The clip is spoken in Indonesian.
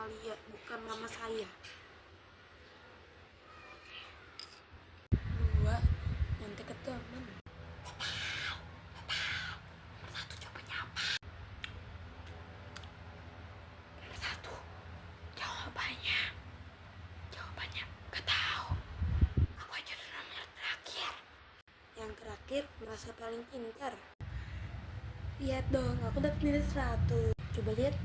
Amalia, bukan mama saya. 2. Nyontek ke temen. Satu jawabannya apa? Satu jawabannya gak tahu. Aku aja udah nomor terakhir. Yang terakhir merasa paling pintar. Lihat dong, aku dapat nilai 100. Coba lihat